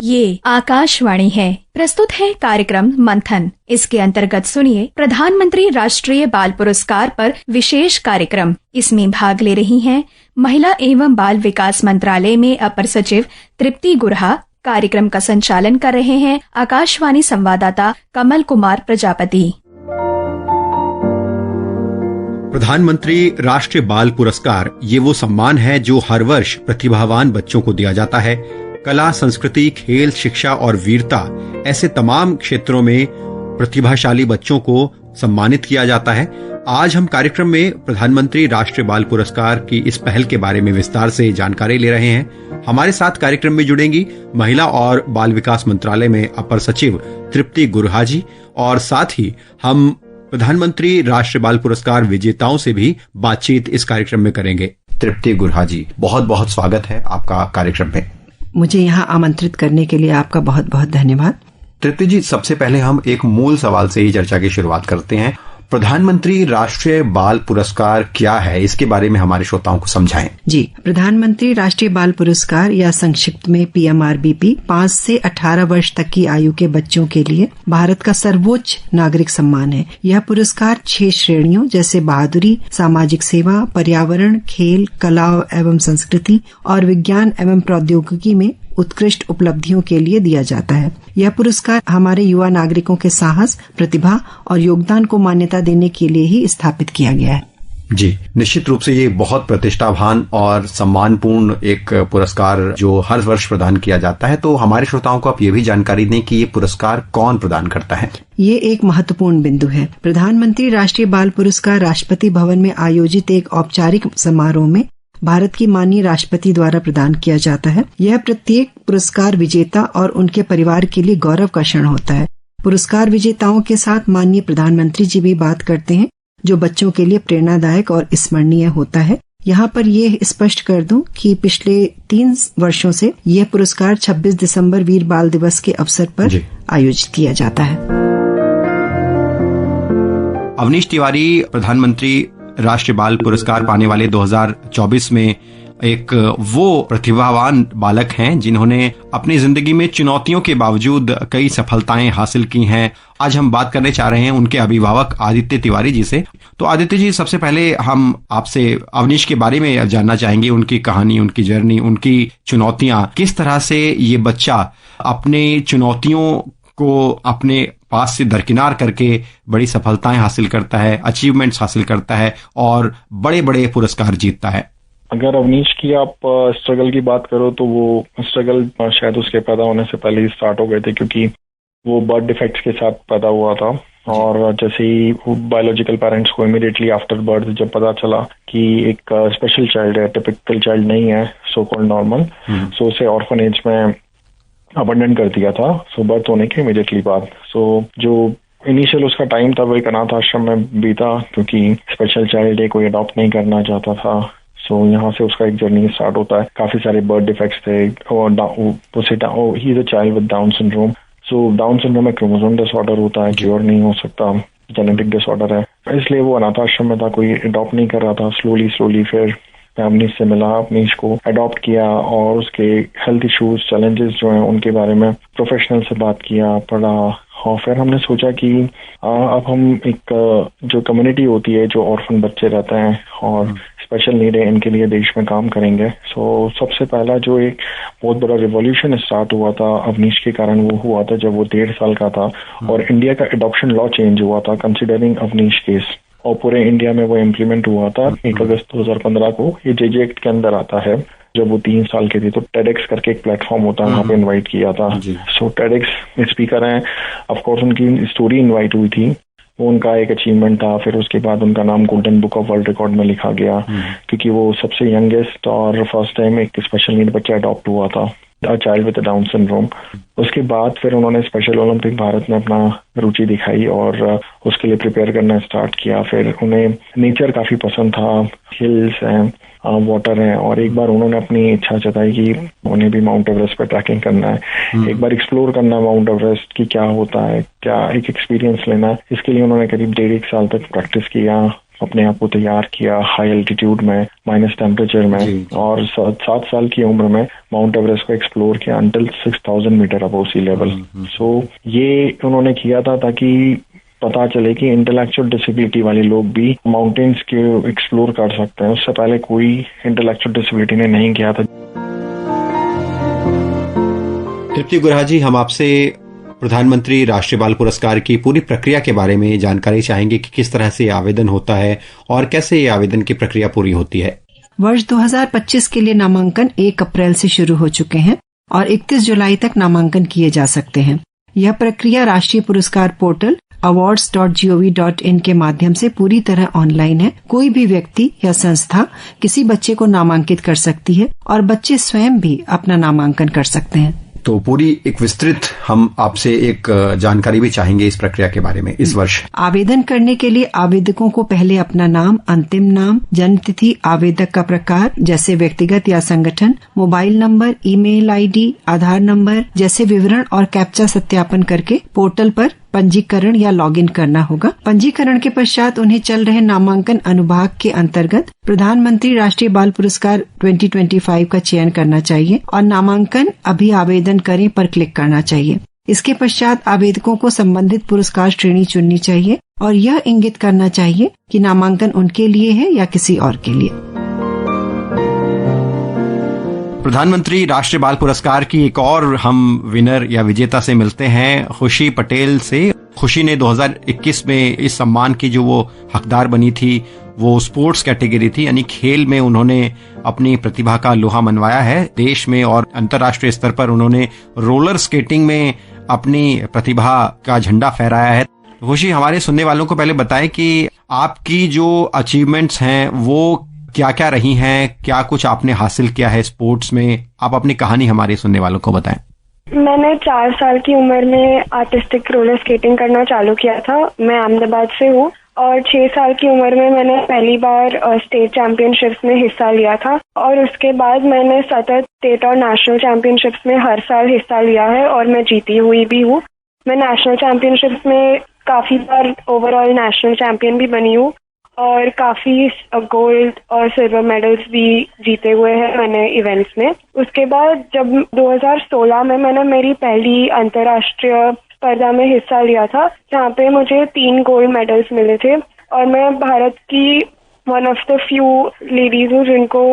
ये आकाशवाणी है। प्रस्तुत है कार्यक्रम मंथन। इसके अंतर्गत सुनिए प्रधानमंत्री राष्ट्रीय बाल पुरस्कार पर विशेष कार्यक्रम। इसमें भाग ले रही हैं महिला एवं बाल विकास मंत्रालय में अपर सचिव तृप्ति गुरहा। कार्यक्रम का संचालन कर रहे हैं आकाशवाणी संवाददाता कमल कुमार प्रजापति। प्रधानमंत्री राष्ट्रीय बाल पुरस्कार ये वो सम्मान है जो हर वर्ष प्रतिभावान बच्चों को दिया जाता है। कला, संस्कृति, खेल, शिक्षा और वीरता ऐसे तमाम क्षेत्रों में प्रतिभाशाली बच्चों को सम्मानित किया जाता है। आज हम कार्यक्रम में प्रधानमंत्री राष्ट्रीय बाल पुरस्कार की इस पहल के बारे में विस्तार से जानकारी ले रहे हैं। हमारे साथ कार्यक्रम में जुड़ेंगी महिला और बाल विकास मंत्रालय में अपर सचिव तृप्ति गुरहा जी, और साथ ही हम प्रधानमंत्री राष्ट्रीय बाल पुरस्कार विजेताओं से भी बातचीत इस कार्यक्रम में करेंगे। तृप्ति गुरहा जी, बहुत बहुत स्वागत है आपका कार्यक्रम में। मुझे यहाँ आमंत्रित करने के लिए आपका बहुत बहुत धन्यवाद। तृप्ति जी, सबसे पहले हम एक मूल सवाल से ही चर्चा की शुरुआत करते हैं। प्रधानमंत्री राष्ट्रीय बाल पुरस्कार क्या है, इसके बारे में हमारे श्रोताओं को समझाएं। जी, प्रधानमंत्री राष्ट्रीय बाल पुरस्कार या संक्षिप्त में PMRBP 5 से 18 वर्ष तक की आयु के बच्चों के लिए भारत का सर्वोच्च नागरिक सम्मान है। यह पुरस्कार 6 श्रेणियों जैसे बहादुरी, सामाजिक सेवा, पर्यावरण, खेल, कला एवं संस्कृति और विज्ञान एवं प्रौद्योगिकी में उत्कृष्ट उपलब्धियों के लिए दिया जाता है। यह पुरस्कार हमारे युवा नागरिकों के साहस, प्रतिभा और योगदान को मान्यता देने के लिए ही स्थापित किया गया है। जी, निश्चित रूप से ये बहुत प्रतिष्ठावान और सम्मानपूर्ण एक पुरस्कार जो हर वर्ष प्रदान किया जाता है। तो हमारे श्रोताओं को आप ये भी जानकारी दें कि ये पुरस्कार कौन प्रदान करता है। ये एक महत्वपूर्ण बिंदु है। प्रधानमंत्री राष्ट्रीय बाल पुरस्कार राष्ट्रपति भवन में आयोजित एक औपचारिक समारोह में भारत की माननीय राष्ट्रपति द्वारा प्रदान किया जाता है। यह प्रत्येक पुरस्कार विजेता और उनके परिवार के लिए गौरव का क्षण होता है। पुरस्कार विजेताओं के साथ माननीय प्रधानमंत्री जी भी बात करते हैं, जो बच्चों के लिए प्रेरणादायक और स्मरणीय होता है। यहाँ पर ये स्पष्ट कर दूं कि पिछले 3 वर्षों से यह पुरस्कार 26 दिसंबर वीर बाल दिवस के अवसर पर आयोजित किया जाता है। अवनीश तिवारी प्रधानमंत्री राष्ट्रीय बाल पुरस्कार पाने वाले 2024 में एक वो प्रतिभावान बालक हैं जिन्होंने अपनी जिंदगी में चुनौतियों के बावजूद कई सफलताएं हासिल की हैं। आज हम बात करने चाह रहे हैं उनके अभिभावक आदित्य तिवारी जी से। तो आदित्य जी, सबसे पहले हम आपसे अवनीश के बारे में जानना चाहेंगे, उनकी कहानी, उनकी जर्नी, उनकी चुनौतियां, किस तरह से ये बच्चा अपने चुनौतियों को अपने पास से दरकिनार करके बड़ी सफलताएं हासिल करता है, अचीवमेंट्स हासिल करता है और बड़े बड़े पुरस्कार जीतता है। अगर अवनीश की आप स्ट्रगल की बात करो तो वो स्ट्रगल शायद उसके पैदा होने से पहले ही स्टार्ट हो गए थे, क्योंकि वो बर्थ डिफेक्ट्स के साथ पैदा हुआ था। और जैसे ही बायोलॉजिकल पेरेंट्स को इमीडिएटली आफ्टर बर्थ जब पता चला कि एक स्पेशल चाइल्ड है, टिपिकल चाइल्ड नहीं है, सो कॉल्ड नॉर्मल, सो उसे ऑर्फनेज में अबंडन कर दिया था, सो बर्थ होने के इमीडिएटली बाद। सो जो इनिशियल उसका टाइम था वो एक अनाथ आश्रम में बीता, क्योंकि स्पेशल चाइल्ड है, कोई अडॉप्ट नहीं करना चाहता था। सो यहाँ से उसका एक जर्नी स्टार्ट होता है। काफी सारे बर्थ डिफेक्ट्स थे। He is a child with down syndrome. So down syndrome एक क्रोमोसोम डिसऑर्डर होता है, क्योर नहीं हो सकता, जेनेटिक डिसऑर्डर है, इसलिए वो अनाथ आश्रम में था, कोई अडॉप्ट नहीं कर रहा था। स्लोली फिर फैमिली से मिला, अवनीश को अडॉप्ट किया और उसके हेल्थ इश्यूज, चैलेंजेस जो हैं उनके बारे में प्रोफेशनल से बात किया, पढ़ा। और फिर हमने सोचा कि अब हम एक जो कम्युनिटी होती है, जो ऑर्फन बच्चे रहते हैं और स्पेशल नीड है, इनके लिए देश में काम करेंगे। सो सबसे पहला जो एक बहुत बड़ा रिवॉल्यूशन स्टार्ट हुआ था अवनीश के कारण, वो हुआ था जब वो 1.5 साल का था और इंडिया का एडॉप्शन लॉ चेंज हुआ था कंसिडरिंग अवनीश केस, और पूरे इंडिया में वो इम्प्लीमेंट हुआ था 1 अगस्त 2015 को। ये JJ एक्ट के अंदर आता है। जब वो 3 साल के थे तो TEDx करके एक प्लेटफॉर्म होता है, वहाँ पे इनवाइट किया था। सो TEDx स्पीकर हैं, ऑफ कोर्स उनकी स्टोरी इनवाइट हुई थी, वो उनका एक अचीवमेंट था। फिर उसके बाद उनका नाम golden book of world record में लिखा गया, क्योंकि वो सबसे यंगेस्ट और फर्स्ट टाइम एक स्पेशल नीड बच्चा अडॉप्ट हुआ था, a child with down syndrome. उसके बाद फिर उन्होंने स्पेशल ओलंपिक भारत में अपना रुचि दिखाई और उसके लिए प्रिपेयर करना स्टार्ट किया। फिर उन्हें नेचर काफी पसंद था, हिल्स हैं, वाटर है, और एक बार उन्होंने अपनी इच्छा जताई कि उन्हें भी माउंट एवरेस्ट पर ट्रैकिंग करना है, एक बार एक्सप्लोर करना है माउंट एवरेस्ट की क्या होता है, क्या एक एक्सपीरियंस लेना है। इसके लिए उन्होंने करीब 1.5 साल तक प्रैक्टिस किया, अपने आप को तैयार किया हाई एल्टीट्यूड में, माइनस टेम्परेचर में, और 7 साल की उम्र में माउंट एवरेस्ट को एक्सप्लोर किया until 6000 metre above sea level. सो ये उन्होंने किया था ताकि पता चले कि इंटेलेक्चुअल डिसेबिलिटी वाले लोग भी माउंटेन्स के एक्सप्लोर कर सकते हैं। उससे पहले कोई इंटेलेक्चुअल डिसेबिलिटी ने नहीं किया था। तृप्ति गुरहा जी, हम आपसे प्रधानमंत्री राष्ट्रीय बाल पुरस्कार की पूरी प्रक्रिया के बारे में जानकारी चाहेंगे कि किस तरह से आवेदन होता है और कैसे ये आवेदन की प्रक्रिया पूरी होती है। वर्ष 2025 के लिए नामांकन 1 अप्रैल से शुरू हो चुके हैं और 31 जुलाई तक नामांकन किए जा सकते हैं। यह प्रक्रिया राष्ट्रीय पुरस्कार पोर्टल awards.gov.in के माध्यम से पूरी तरह ऑनलाइन है। कोई भी व्यक्ति या संस्था किसी बच्चे को नामांकित कर सकती है और बच्चे स्वयं भी अपना नामांकन कर सकते हैं। तो पूरी एक विस्तृत हम आपसे एक जानकारी भी चाहेंगे इस प्रक्रिया के बारे में इस वर्ष। आवेदन करने के लिए आवेदकों को पहले अपना नाम, अंतिम नाम, जन्म तिथि, आवेदक का प्रकार जैसे व्यक्तिगत या संगठन, मोबाइल नंबर, ईमेल आईडी, आधार नंबर जैसे विवरण और कैप्चा सत्यापन करके पोर्टल पर पंजीकरण या लॉगिन करना होगा। पंजीकरण के पश्चात उन्हें चल रहे नामांकन अनुभाग के अंतर्गत प्रधानमंत्री राष्ट्रीय बाल पुरस्कार 2025 का चयन करना चाहिए और नामांकन अभी आवेदन करें पर क्लिक करना चाहिए। इसके पश्चात आवेदकों को संबंधित पुरस्कार श्रेणी चुननी चाहिए और यह इंगित करना चाहिए कि नामांकन उनके लिए है या किसी और के लिए। प्रधानमंत्री राष्ट्रीय बाल पुरस्कार की एक और हम विनर या विजेता से मिलते हैं, खुशी पटेल से। खुशी ने 2021 में इस सम्मान की जो वो हकदार बनी थी वो स्पोर्ट्स कैटेगरी थी, यानी खेल में उन्होंने अपनी प्रतिभा का लोहा मनवाया है। देश में और अंतर्राष्ट्रीय स्तर पर उन्होंने रोलर स्केटिंग में अपनी प्रतिभा का झंडा फहराया है। खुशी, हमारे सुनने वालों को पहले बताएं कि आपकी जो अचीवमेंट्स हैं वो क्या क्या रही हैं, क्या कुछ आपने हासिल किया है स्पोर्ट्स में। आप अपनी कहानी हमारे सुनने वालों को बताएं। मैंने 4 साल की उम्र में आर्टिस्टिक रोलर स्केटिंग करना चालू किया था। मैं अहमदाबाद से हूँ और 6 साल की उम्र में मैंने पहली बार स्टेट चैंपियनशिप्स में हिस्सा लिया था और उसके बाद मैंने सतत स्टेट और नेशनल चैंपियनशिप्स में हर साल हिस्सा लिया है और मैं जीती हुई भी हूँ। मैं नेशनल चैंपियनशिप्स में काफी बार ओवरऑल नेशनल चैंपियन भी बनी हूँ और काफी गोल्ड और सिल्वर मेडल्स भी जीते हुए हैं मैंने इवेंट्स में। उसके बाद जब 2016 में मैंने मेरी पहली अंतर्राष्ट्रीय स्पर्धा में हिस्सा लिया था जहाँ पे मुझे 3 गोल्ड मेडल्स मिले थे और मैं भारत की one of the few ladies हूँ जिनको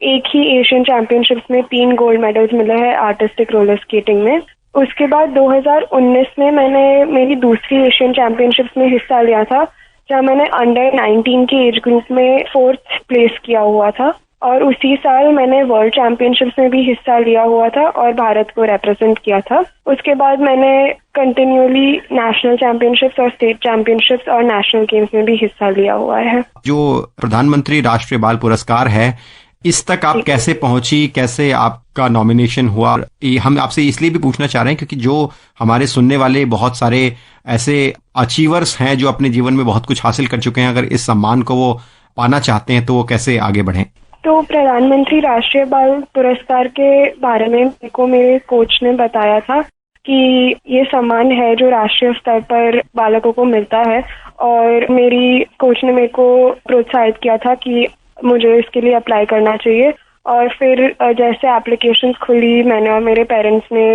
एक ही एशियन चैंपियनशिप्स में 3 गोल्ड मेडल्स मिले हैं आर्टिस्टिक रोलर स्केटिंग में। उसके बाद 2019 में मैंने मेरी दूसरी एशियन चैंपियनशिप्स में हिस्सा लिया था जहाँ मैंने अंडर 19 के एज ग्रुप में 4th प्लेस किया हुआ था और उसी साल मैंने वर्ल्ड चैंपियनशिप्स में भी हिस्सा लिया हुआ था और भारत को रिप्रेजेंट किया था। उसके बाद मैंने कंटिन्यूअली नेशनल चैंपियनशिप्स और स्टेट चैंपियनशिप्स और नेशनल गेम्स में भी हिस्सा लिया हुआ है। जो प्रधानमंत्री राष्ट्रीय बाल पुरस्कार है, इस तक आप कैसे पहुंची, कैसे आपका नॉमिनेशन हुआ? हम आपसे इसलिए भी पूछना चाह रहे हैं क्योंकि जो हमारे सुनने वाले बहुत सारे ऐसे अचीवर्स हैं जो अपने जीवन में बहुत कुछ हासिल कर चुके हैं, अगर इस सम्मान को वो पाना चाहते हैं तो वो कैसे आगे बढ़ें? तो प्रधानमंत्री राष्ट्रीय बाल पुरस्कार के बारे में मेरे कोच ने बताया था कि ये सम्मान है जो राष्ट्रीय स्तर पर बालकों को मिलता है और मेरी कोच ने मेरे को प्रोत्साहित किया था कि मुझे इसके लिए अप्लाई करना चाहिए। और फिर जैसे एप्लीकेशंस खुली, मैंने और मेरे पेरेंट्स ने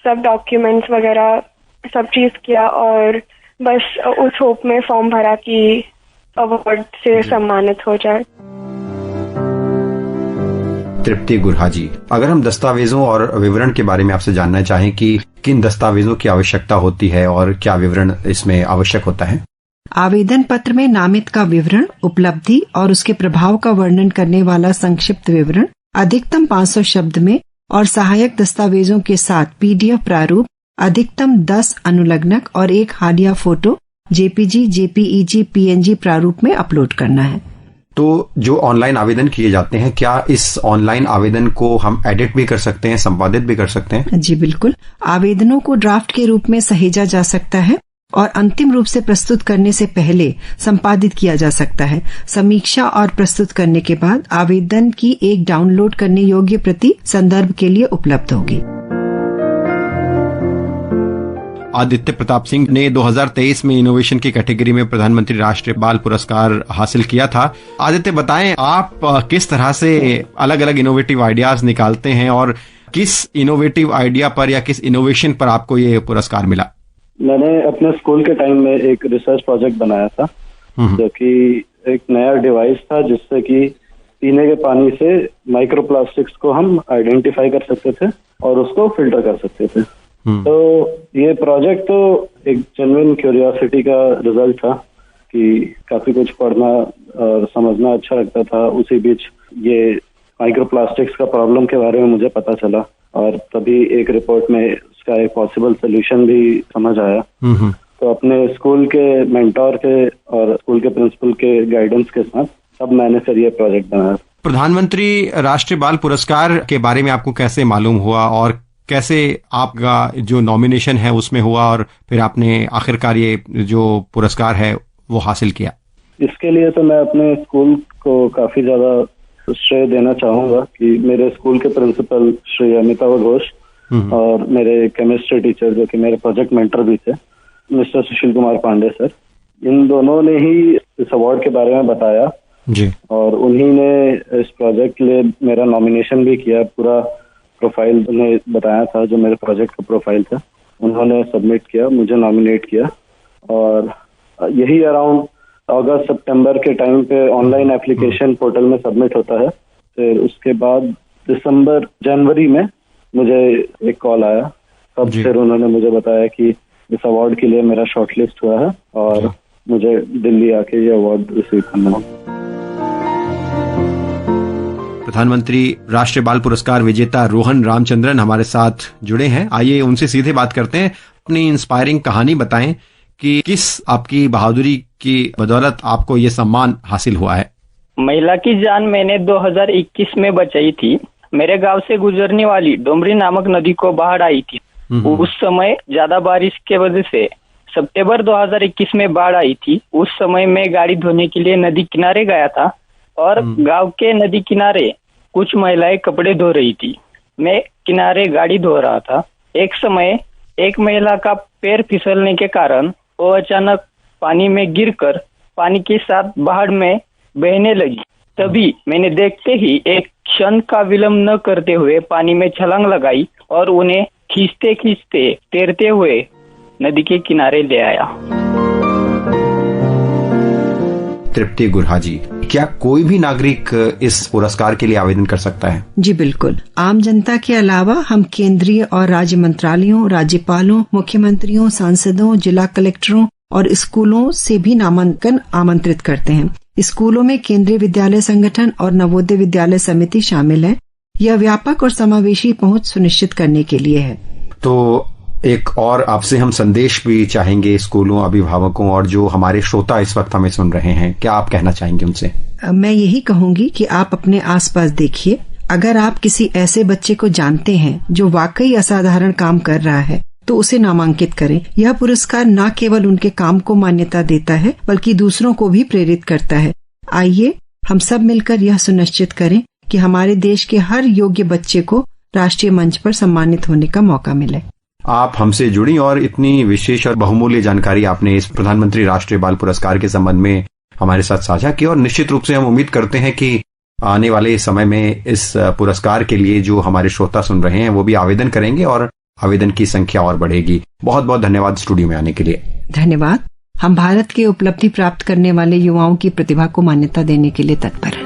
सब डॉक्यूमेंट्स वगैरह सब चीज़ किया और बस उस होप में फॉर्म भरा कि अवार्ड से सम्मानित हो जाए। तृप्ति गुरहा जी, अगर हम दस्तावेजों और विवरण के बारे में आपसे जानना चाहें कि किन दस्तावेजों की आवश्यकता होती है और क्या विवरण इसमें आवश्यक होता है? आवेदन पत्र में नामित का विवरण, उपलब्धि और उसके प्रभाव का वर्णन करने वाला संक्षिप्त विवरण अधिकतम 500 शब्द में और सहायक दस्तावेजों के साथ PDF प्रारूप अधिकतम 10 अनुलग्नक और 1 हालिया फोटो JPG, JPEG, PNG प्रारूप में अपलोड करना है। तो जो ऑनलाइन आवेदन किए जाते हैं, क्या इस ऑनलाइन आवेदन को हम एडिट भी कर सकते हैं, संपादित भी कर सकते हैं? जी बिल्कुल, आवेदनों को ड्राफ्ट के रूप में सहेजा जा सकता है और अंतिम रूप से प्रस्तुत करने से पहले संपादित किया जा सकता है। समीक्षा और प्रस्तुत करने के बाद आवेदन की एक डाउनलोड करने योग्य प्रति संदर्भ के लिए उपलब्ध होगी। आदित्य प्रताप सिंह ने 2023 में इनोवेशन की कैटेगरी में प्रधानमंत्री राष्ट्रीय बाल पुरस्कार हासिल किया था। आदित्य, बताएं आप किस तरह से अलग अलग इनोवेटिव आइडियाज निकालते हैं और किस इनोवेटिव आइडिया पर या किस इनोवेशन पर आपको ये पुरस्कार मिला? मैंने अपने स्कूल के टाइम में एक रिसर्च प्रोजेक्ट बनाया था, जो कि एक नया डिवाइस था जिससे कि पीने के पानी से माइक्रोप्लास्टिक्स को हम आइडेंटिफाई कर सकते थे और उसको फिल्टर कर सकते थे। तो ये प्रोजेक्ट तो एक जेन्युइन क्यूरियोसिटी का रिजल्ट था कि काफी कुछ पढ़ना और समझना अच्छा लगता था। उसी बीच ये माइक्रोप्लास्टिक्स का प्रॉब्लम के बारे में मुझे पता चला और तभी एक रिपोर्ट में उसका एक पॉसिबल सोल्यूशन भी समझ आया। तो अपने स्कूल के मेंटोर के और स्कूल के प्रिंसिपल के गाइडेंस के साथ तब मैंने फिर ये प्रोजेक्ट बनाया। प्रधानमंत्री राष्ट्रीय बाल पुरस्कार के बारे में आपको कैसे मालूम हुआ और कैसे आपका जो नॉमिनेशन है उसमें हुआ और फिर आपने आखिरकार ये जो पुरस्कार है वो हासिल किया? इसके लिए तो मैं अपने स्कूल को काफी ज्यादा श्रेय देना चाहूंगा कि मेरे स्कूल के प्रिंसिपल श्री अमिताभ घोष और मेरे केमिस्ट्री टीचर जो कि मेरे प्रोजेक्ट मेंटर भी थे, मिस्टर सुशील कुमार पांडे सर, इन दोनों ने ही इस अवार्ड के बारे में बताया जी। और उन्हीं ने इस प्रोजेक्ट के लिए मेरा नॉमिनेशन भी किया। पूरा प्रोफाइल उन्हें बताया था, जो मेरे प्रोजेक्ट का प्रोफाइल था, उन्होंने सबमिट किया, मुझे नॉमिनेट किया। और यही अराउंड अगस्त सितंबर के टाइम पे ऑनलाइन एप्लीकेशन पोर्टल में सबमिट होता है। फिर उसके बाद दिसंबर जनवरी में मुझे एक कॉल आया, तब फिर उन्होंने मुझे बताया कि इस अवार्ड के लिए मेरा शॉर्टलिस्ट हुआ है और मुझे दिल्ली आके ये अवार्ड रिसीव करना है। प्रधानमंत्री राष्ट्रीय बाल पुरस्कार विजेता रोहन रामचंद्रन हमारे साथ जुड़े हैं। आइए उनसे सीधे बात करते हैं। अपनी इंस्पायरिंग कहानी बताएं कि किस आपकी बहादुरी की बदौलत आपको ये सम्मान हासिल हुआ है। महिला की जान मैंने 2021 में बचाई थी। मेरे गांव से गुजरने वाली डोमरी नामक नदी को बाढ़ आई थी। उस समय ज्यादा बारिश के वजह से सितंबर 2021 में बाढ़ आई थी। उस समय मैं गाड़ी धोने के लिए नदी किनारे गया था और गांव के नदी किनारे कुछ महिलाएं कपड़े धो रही थी। मैं किनारे गाड़ी धो रहा था। एक समय एक महिला का पैर फिसलने के कारण वो अचानक पानी में गिरकर पानी के साथ बाढ़ में बहने लगी। तभी मैंने देखते ही एक क्षण का विलंब न करते हुए पानी में छलांग लगाई और उन्हें खींचते खींचते तैरते हुए नदी के किनारे ले आया। तृप्ति गुरहा जी, क्या कोई भी नागरिक इस पुरस्कार के लिए आवेदन कर सकता है? जी बिल्कुल। आम जनता के अलावा हम केंद्रीय और राज्य मंत्रालयों, राज्यपालों, मुख्यमंत्रियों, सांसदों, जिला कलेक्टरों और स्कूलों से भी नामांकन आमंत्रित करते हैं। स्कूलों में केंद्रीय विद्यालय संगठन और नवोदय विद्यालय समिति शामिल है। यह व्यापक और समावेशी पहुंच सुनिश्चित करने के लिए है। तो एक और आपसे हम संदेश भी चाहेंगे स्कूलों, अभिभावकों और जो हमारे श्रोता इस वक्त हमें सुन रहे हैं, क्या आप कहना चाहेंगे उनसे? मैं यही कहूंगी कि आप अपने आसपास देखिए। अगर आप किसी ऐसे बच्चे को जानते हैं जो वाकई असाधारण काम कर रहा है तो उसे नामांकित करें। यह पुरस्कार न केवल उनके काम को मान्यता देता है बल्कि दूसरों को भी प्रेरित करता है। आइए हम सब मिलकर यह सुनिश्चित करें कि हमारे देश के हर योग्य बच्चे को राष्ट्रीय मंच पर सम्मानित होने का मौका मिले। आप हमसे जुड़ी और इतनी विशेष और बहुमूल्य जानकारी आपने इस प्रधानमंत्री राष्ट्रीय बाल पुरस्कार के संबंध में हमारे साथ साझा की और निश्चित रूप से हम उम्मीद करते हैं कि आने वाले समय में इस पुरस्कार के लिए जो हमारे श्रोता सुन रहे हैं वो भी आवेदन करेंगे और आवेदन की संख्या और बढ़ेगी। बहुत बहुत धन्यवाद स्टूडियो में आने के लिए। धन्यवाद। हम भारत के उपलब्धि प्राप्त करने वाले युवाओं की प्रतिभा को मान्यता देने के लिए तत्पर हैं।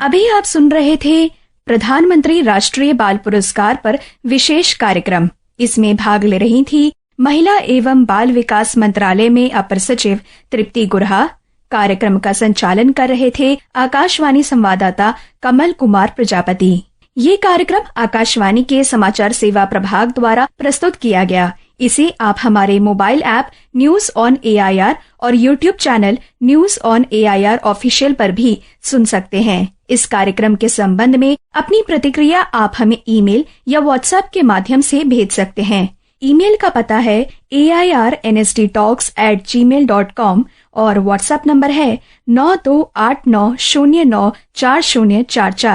अभी आप सुन रहे थे प्रधानमंत्री राष्ट्रीय बाल पुरस्कार पर विशेष कार्यक्रम। इसमें भाग ले रही थी महिला एवं बाल विकास मंत्रालय में अपर सचिव तृप्ति गुरहा। कार्यक्रम का संचालन कर रहे थे आकाशवाणी संवाददाता कमल कुमार प्रजापति। ये कार्यक्रम आकाशवाणी के समाचार सेवा प्रभाग द्वारा प्रस्तुत किया गया। इसे आप हमारे mobile app news on AIR और YouTube channel news on AIR official पर भी सुन सकते हैं। इस कार्यक्रम के संबंध में अपनी प्रतिक्रिया आप हमें ईमेल या व्हाट्सएप के माध्यम से भेज सकते हैं। ईमेल का पता है airnsttalks@gmail.com और व्हाट्सएप नंबर है 9289094044।